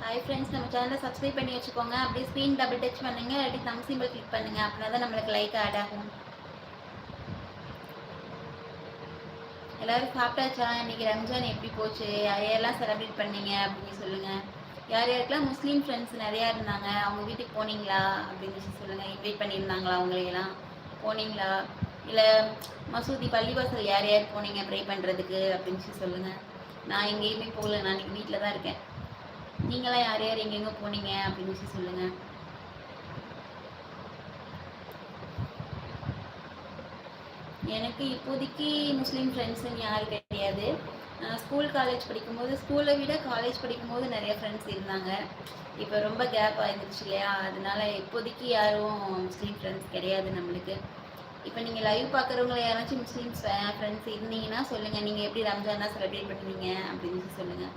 Hi friends, நம்ம சேனலை subscribe பண்ணி வச்சுக்கோங்க. அப்படியே ஸ்க்ரீன் டபுள் டச் பண்ணுங்க, இல்லாட்டி தம் சிம்பிள் கிளிக் பண்ணுங்க. அப்படின்னா தான் நம்மளுக்கு லைக் ஆட் ஆகும். எல்லாரும் சாப்பிட்டாச்சா? இன்னைக்கு ரம்ஜான் எப்படி போச்சு? யாரெல்லாம் செலிப்ரேட் பண்ணீங்க அப்படின்னு சொல்லுங்க. யார் யாருக்கெல்லாம் முஸ்லீம் ஃப்ரெண்ட்ஸ் நிறையா இருந்தாங்க, அவங்க வீட்டுக்கு போனீங்களா அப்படின்னு சொல்லுங்க. இன்வைட் பண்ணியிருந்தாங்களா அவங்களையெல்லாம்? போனீங்களா? இல்லை மசூதி பள்ளிவாசல் யார் யார் போனீங்க ப்ரே பண்ணுறதுக்கு அப்படின்னு சொல்லுங்க. நான் எங்கேயுமே போகல, நான் இன்னைக்கு வீட்டில் தான் இருக்கேன். நீங்களாம் யார் யார் எங்கெங்க போனீங்க அப்படின்னு சொல்லுங்க. எனக்கு இப்போதைக்கு முஸ்லீம் ஃப்ரெண்ட்ஸுன்னு யாரும் கிடையாது. ஸ்கூல் காலேஜ் படிக்கும்போது, ஸ்கூலை விட காலேஜ் படிக்கும்போது நிறைய ஃப்ரெண்ட்ஸ் இருந்தாங்க. இப்போ ரொம்ப கேப் ஆயிடுச்சு இல்லையா, அதனால இப்போதைக்கு யாரும் முஸ்லீம் ஃப்ரெண்ட்ஸ் கிடையாது நம்மளுக்கு. இப்போ நீங்கள் லைவ் பார்க்குறவங்கள யாராச்சும் முஸ்லீம்ஸ் ஃப்ரெண்ட்ஸ் இருந்தீங்கன்னா சொல்லுங்கள், நீங்கள் எப்படி ரம்ஜானா செலிப்ரேட் பண்ணுவீங்க அப்படின்னு சொல்லுங்கள்.